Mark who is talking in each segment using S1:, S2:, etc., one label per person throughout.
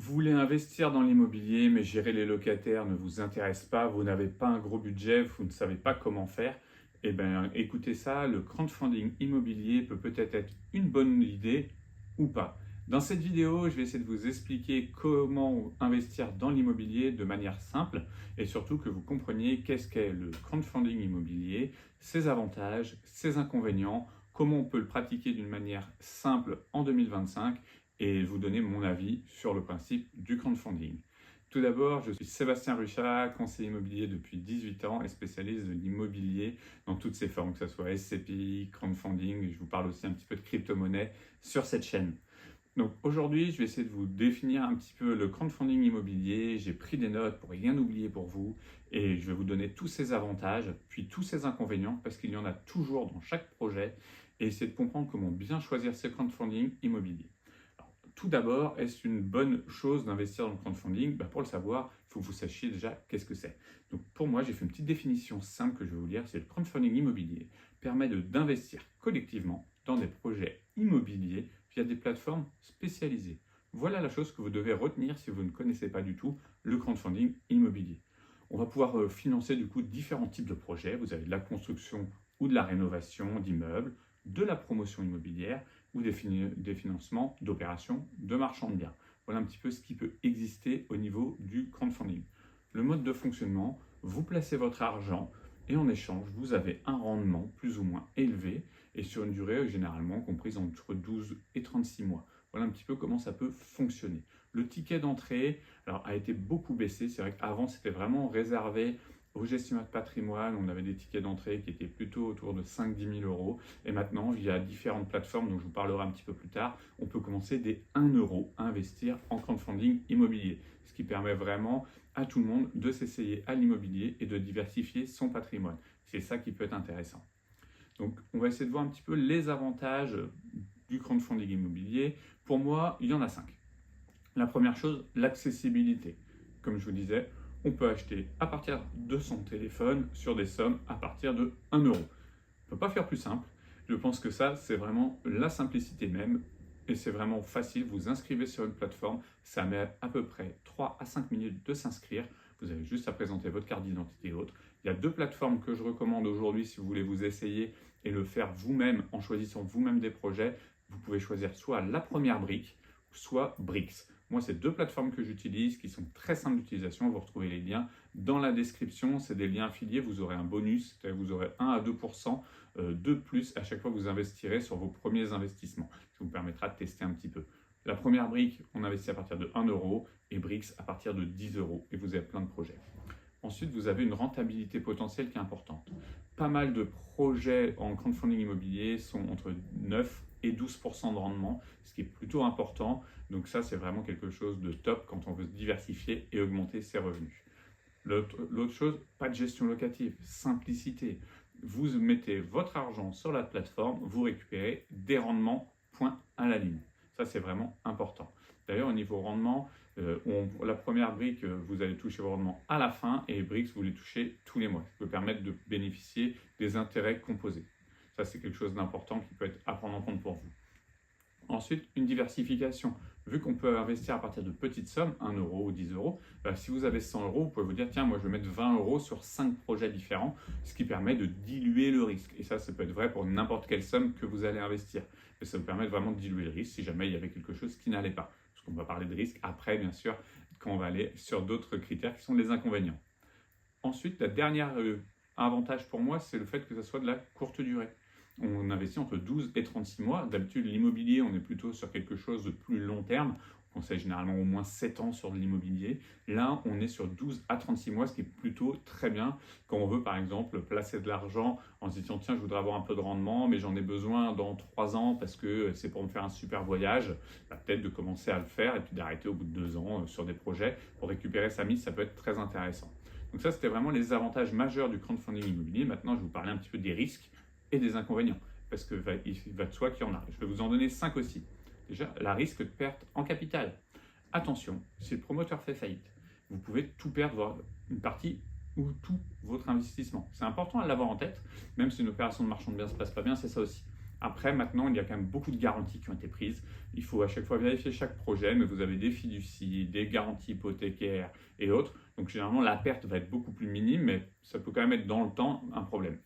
S1: Vous voulez investir dans l'immobilier, mais gérer les locataires ne vous intéresse pas, vous n'avez pas un gros budget, vous ne savez pas comment faire. Eh bien, écoutez ça, le crowdfunding immobilier peut peut-être être une bonne idée ou pas. Dans cette vidéo, je vais essayer de vous expliquer comment investir dans l'immobilier de manière simple et surtout que vous compreniez qu'est-ce qu'est le crowdfunding immobilier, ses avantages, ses inconvénients, comment on peut le pratiquer d'une manière simple en 2025 et vous donner mon avis sur le principe du crowdfunding. Tout d'abord, je suis Sébastien Ruchat, conseiller immobilier depuis 18 ans et spécialiste de l'immobilier dans toutes ses formes, que ce soit SCPI, crowdfunding, je vous parle aussi un petit peu de crypto-monnaie sur cette chaîne. Donc aujourd'hui, je vais essayer de vous définir un petit peu le crowdfunding immobilier. J'ai pris des notes pour rien oublier pour vous et je vais vous donner tous ses avantages, puis tous ses inconvénients parce qu'il y en a toujours dans chaque projet et essayer de comprendre comment bien choisir ce crowdfunding immobilier. Tout d'abord, est-ce une bonne chose d'investir dans le crowdfunding? Pour le savoir, il faut que vous sachiez déjà qu'est-ce que c'est. Donc pour moi, j'ai fait une petite définition simple que je vais vous lire. C'est le crowdfunding immobilier permet d'investir collectivement dans des projets immobiliers via des plateformes spécialisées. Voilà la chose que vous devez retenir si vous ne connaissez pas du tout le crowdfunding immobilier. On va pouvoir financer du coup différents types de projets. Vous avez de la construction ou de la rénovation d'immeubles, de la promotion immobilière ou des financements d'opérations de marchand de biens. Voilà un petit peu ce qui peut exister au niveau du crowdfunding. Le mode de fonctionnement, vous placez votre argent et en échange, vous avez un rendement plus ou moins élevé et sur une durée généralement comprise entre 12 et 36 mois. Voilà un petit peu comment ça peut fonctionner. Le ticket d'entrée a été beaucoup baissé. C'est vrai qu'avant, c'était vraiment réservé aux gestionnaires de patrimoine. On avait des tickets d'entrée qui étaient plutôt autour de 5-10 000 euros. Et maintenant, via différentes plateformes dont je vous parlerai un petit peu plus tard, on peut commencer dès 1 euro à investir en crowdfunding immobilier. Ce qui permet vraiment à tout le monde de s'essayer à l'immobilier et de diversifier son patrimoine. C'est ça qui peut être intéressant. Donc, on va essayer de voir un petit peu les avantages du crowdfunding immobilier. Pour moi, il y en a 5. La première chose, l'accessibilité. Comme je vous disais, on peut acheter à partir de son téléphone sur des sommes à partir de 1 euro. On ne peut pas faire plus simple. Je pense que ça, c'est vraiment la simplicité même et c'est vraiment facile. Vous inscrivez sur une plateforme, ça met à peu près 3 à 5 minutes de s'inscrire. Vous avez juste à présenter votre carte d'identité et autres. Il y a 2 plateformes que je recommande aujourd'hui si vous voulez vous essayer et le faire vous-même en choisissant vous-même des projets. Vous pouvez choisir soit la première brique, soit Brix. Moi, c'est 2 plateformes que j'utilise qui sont très simples d'utilisation. Vous retrouvez les liens dans la description. C'est des liens affiliés. Vous aurez un bonus. Vous aurez 1 à 2% de plus à chaque fois que vous investirez sur vos premiers investissements. Ça vous permettra de tester un petit peu. La première brique, on investit à partir de 1 euro et Brix à partir de 10 euros. Et vous avez plein de projets. Ensuite, vous avez une rentabilité potentielle qui est importante. Pas mal de projets en crowdfunding immobilier sont entre 9 et 12% de rendement, ce qui est plutôt important. Donc ça, c'est vraiment quelque chose de top quand on veut se diversifier et augmenter ses revenus. L'autre chose, pas de gestion locative, simplicité. Vous mettez votre argent sur la plateforme, vous récupérez des rendements point à la ligne. Ça, c'est vraiment important. D'ailleurs, au niveau rendement, la première brique, vous allez toucher vos rendements à la fin et les briques, vous les touchez tous les mois. Ça peut permettre de bénéficier des intérêts composés. Ça, c'est quelque chose d'important qui peut être à prendre en compte pour vous. Ensuite, une diversification. Vu qu'on peut investir à partir de petites sommes, 1 euro ou 10 euros, si vous avez 100 euros, vous pouvez vous dire, tiens, moi je vais mettre 20 euros sur 5 projets différents, ce qui permet de diluer le risque. Et ça peut être vrai pour n'importe quelle somme que vous allez investir. Mais ça vous permet vraiment de diluer le risque si jamais il y avait quelque chose qui n'allait pas. Parce qu'on va parler de risque après, bien sûr, quand on va aller sur d'autres critères qui sont les inconvénients. Ensuite, la dernière avantage pour moi, c'est le fait que ça soit de la courte durée. On investit entre 12 et 36 mois. D'habitude, l'immobilier, on est plutôt sur quelque chose de plus long terme. On conseille généralement au moins 7 ans sur de l'immobilier. Là, on est sur 12 à 36 mois, ce qui est plutôt très bien quand on veut, par exemple, placer de l'argent en se disant, tiens, je voudrais avoir un peu de rendement, mais j'en ai besoin dans 3 ans parce que c'est pour me faire un super voyage. Peut-être de commencer à le faire et puis d'arrêter au bout de 2 ans sur des projets pour récupérer sa mise, ça peut être très intéressant. Donc ça, c'était vraiment les avantages majeurs du crowdfunding immobilier. Maintenant, je vais vous parler un petit peu des risques et des inconvénients, parce qu'il va de soi qu'il y en a. Je vais vous en donner 5 aussi. Déjà, la risque de perte en capital. Attention, si le promoteur fait faillite, vous pouvez tout perdre, voire une partie ou tout votre investissement. C'est important à l'avoir en tête, même si une opération de marchand de biens ne se passe pas bien, c'est ça aussi. Après, maintenant, il y a quand même beaucoup de garanties qui ont été prises. Il faut à chaque fois vérifier chaque projet, mais vous avez des fiducies, des garanties hypothécaires et autres. Donc généralement, la perte va être beaucoup plus minime, mais ça peut quand même être dans le temps un problème.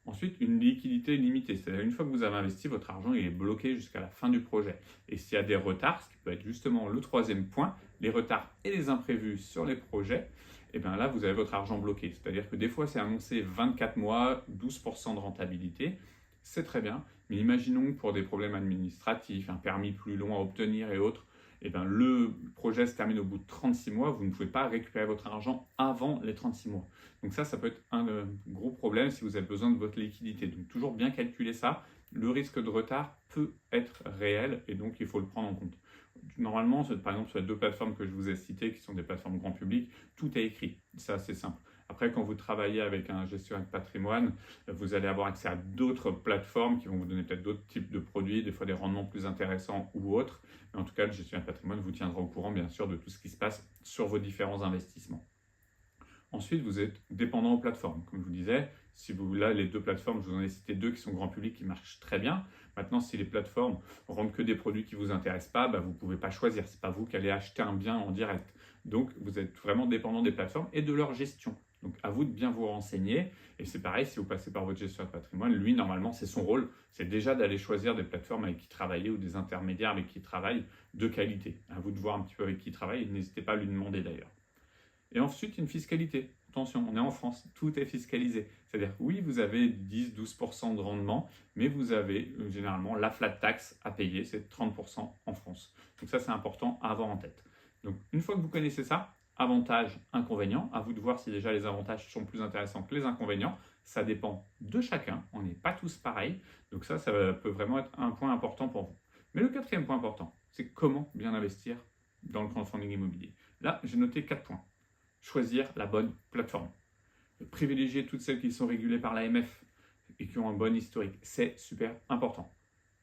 S1: Ensuite, une liquidité limitée, c'est-à-dire une fois que vous avez investi, votre argent il est bloqué jusqu'à la fin du projet. Et s'il y a des retards, ce qui peut être justement le troisième point, les retards et les imprévus sur les projets, et bien là, vous avez votre argent bloqué. C'est-à-dire que des fois, c'est annoncé 24 mois, 12% de rentabilité, c'est très bien, mais imaginons que pour des problèmes administratifs, un permis plus long à obtenir et autres, et bien le projet se termine au bout de 36 mois, vous ne pouvez pas récupérer votre argent avant les 36 mois. Donc ça peut être un gros problème si vous avez besoin de votre liquidité. Donc toujours bien calculer ça. Le risque de retard peut être réel et donc il faut le prendre en compte. Normalement, par exemple, sur les deux plateformes que je vous ai citées, qui sont des plateformes grand public, tout est écrit. C'est assez simple. Après, quand vous travaillez avec un gestionnaire de patrimoine, vous allez avoir accès à d'autres plateformes qui vont vous donner peut-être d'autres types de produits, des fois des rendements plus intéressants ou autres. Mais en tout cas, le gestionnaire de patrimoine vous tiendra au courant, bien sûr, de tout ce qui se passe sur vos différents investissements. Ensuite, vous êtes dépendant aux plateformes. Comme je vous disais, si vous, là, les deux plateformes, je vous en ai cité deux qui sont grand public, qui marchent très bien. Maintenant, si les plateformes rendent que des produits qui ne vous intéressent pas, vous ne pouvez pas choisir. Ce n'est pas vous qui allez acheter un bien en direct. Donc, vous êtes vraiment dépendant des plateformes et de leur gestion. Donc, à vous de bien vous renseigner. Et c'est pareil, si vous passez par votre gestionnaire de patrimoine, lui, normalement, c'est son rôle. C'est déjà d'aller choisir des plateformes avec qui travailler ou des intermédiaires avec qui travaillent de qualité. À vous de voir un petit peu avec qui travaille. N'hésitez pas à lui demander d'ailleurs. Et ensuite, une fiscalité. Attention, on est en France, tout est fiscalisé. C'est-à-dire, oui, vous avez 10-12% de rendement, mais vous avez généralement la flat tax à payer, c'est 30% en France. Donc ça, c'est important à avoir en tête. Donc, une fois que vous connaissez ça, avantages, inconvénients, à vous de voir si déjà les avantages sont plus intéressants que les inconvénients. Ça dépend de chacun, on n'est pas tous pareils. Donc ça peut vraiment être un point important pour vous. Mais le quatrième point important, c'est comment bien investir dans le crowdfunding immobilier. Là, j'ai noté 4 points. Choisir la bonne plateforme. Privilégier toutes celles qui sont régulées par l'AMF et qui ont un bon historique. C'est super important.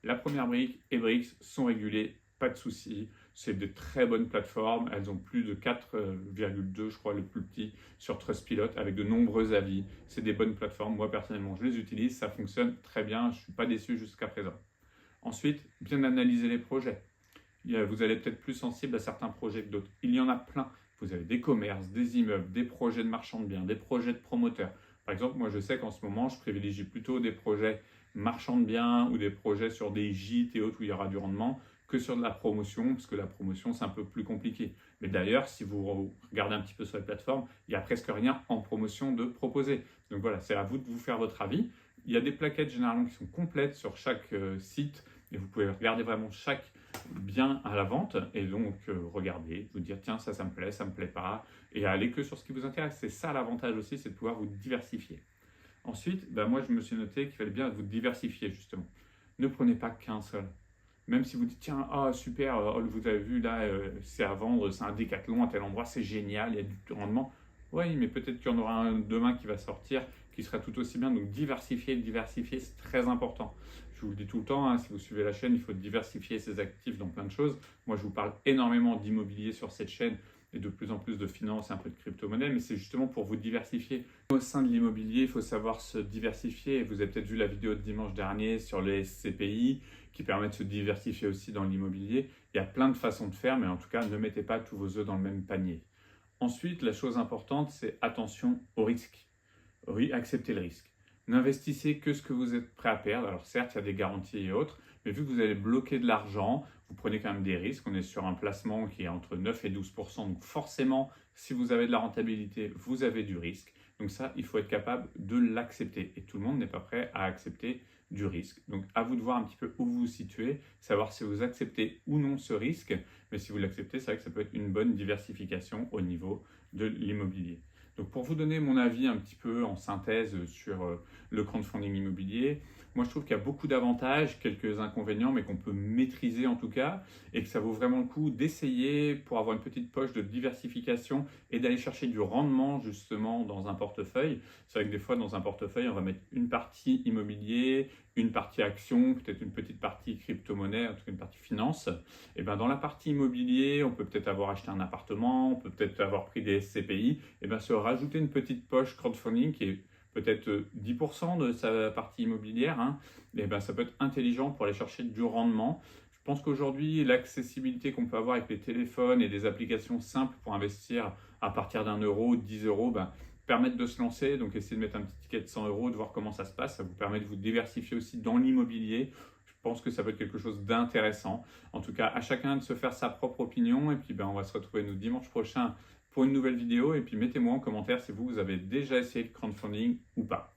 S1: La première brique et Brix sont régulées, pas de souci. C'est de très bonnes plateformes. Elles ont plus de 4,2, je crois, le plus petit, sur Trustpilot, avec de nombreux avis. C'est des bonnes plateformes. Moi, personnellement, je les utilise. Ça fonctionne très bien. Je ne suis pas déçu jusqu'à présent. Ensuite, bien analyser les projets. Vous allez peut-être plus sensible à certains projets que d'autres. Il y en a plein. Vous avez des commerces, des immeubles, des projets de marchands de biens, des projets de promoteurs. Par exemple, moi je sais qu'en ce moment, je privilégie plutôt des projets marchands de biens ou des projets sur des gîtes et autres où il y aura du rendement que sur de la promotion, parce que la promotion c'est un peu plus compliqué. Mais d'ailleurs, si vous regardez un petit peu sur les plateformes, il n'y a presque rien en promotion de proposer. Donc voilà, c'est à vous de vous faire votre avis. Il y a des plaquettes généralement qui sont complètes sur chaque site et vous pouvez regarder vraiment chaque bien à la vente et donc regarder, vous dire tiens ça me plaît pas et aller que sur ce qui vous intéresse. C'est ça l'avantage aussi, c'est de pouvoir vous diversifier. Ensuite, moi je me suis noté qu'il fallait bien vous diversifier justement. Ne prenez pas qu'un seul. Même si vous dites tiens super, vous avez vu là c'est à vendre, c'est un Décathlon à tel endroit, c'est génial, il y a du rendement. Oui, mais peut-être qu'il y en aura un demain qui va sortir qui sera tout aussi bien. Donc diversifier, c'est très important. Je vous le dis tout le temps, si vous suivez la chaîne, il faut diversifier ses actifs dans plein de choses. Moi, je vous parle énormément d'immobilier sur cette chaîne et de plus en plus de finance et un peu de crypto-monnaie, mais c'est justement pour vous diversifier. Au sein de l'immobilier, il faut savoir se diversifier. Vous avez peut-être vu la vidéo de dimanche dernier sur les SCPI qui permet de se diversifier aussi dans l'immobilier. Il y a plein de façons de faire, mais en tout cas, ne mettez pas tous vos œufs dans le même panier. Ensuite, la chose importante, c'est attention au risque. Oui, acceptez le risque. N'investissez que ce que vous êtes prêt à perdre. Alors certes, il y a des garanties et autres, mais vu que vous allez bloquer de l'argent, vous prenez quand même des risques. On est sur un placement qui est entre 9 et 12%. Donc forcément, si vous avez de la rentabilité, vous avez du risque. Donc ça, il faut être capable de l'accepter. Et tout le monde n'est pas prêt à accepter du risque. Donc à vous de voir un petit peu où vous vous situez, savoir si vous acceptez ou non ce risque. Mais si vous l'acceptez, c'est vrai que ça peut être une bonne diversification au niveau de l'immobilier. Donc pour vous donner mon avis un petit peu en synthèse sur le crowdfunding immobilier, moi je trouve qu'il y a beaucoup d'avantages, quelques inconvénients, mais qu'on peut maîtriser en tout cas, et que ça vaut vraiment le coup d'essayer pour avoir une petite poche de diversification et d'aller chercher du rendement justement dans un portefeuille. C'est vrai que des fois dans un portefeuille, on va mettre une partie immobilier, une partie action, peut-être une petite partie crypto-monnaie, en tout cas une partie finance. Et dans la partie immobilier, on peut peut-être avoir acheté un appartement, on peut peut-être avoir pris des SCPI, et se rajouter une petite poche crowdfunding qui est peut-être 10% de sa partie immobilière, hein, et ben, ça peut être intelligent pour aller chercher du rendement. Je pense qu'aujourd'hui, l'accessibilité qu'on peut avoir avec les téléphones et des applications simples pour investir à partir d'1 euro, 10 euros, ben, permettent de se lancer. Donc, essayez de mettre un petit ticket de 100 euros, de voir comment ça se passe. Ça vous permet de vous diversifier aussi dans l'immobilier. Je pense que ça peut être quelque chose d'intéressant. En tout cas, à chacun de se faire sa propre opinion. Et puis, ben, on va se retrouver nous dimanche prochain pour une nouvelle vidéo. Et puis, mettez-moi en commentaire si vous avez déjà essayé le crowdfunding ou pas.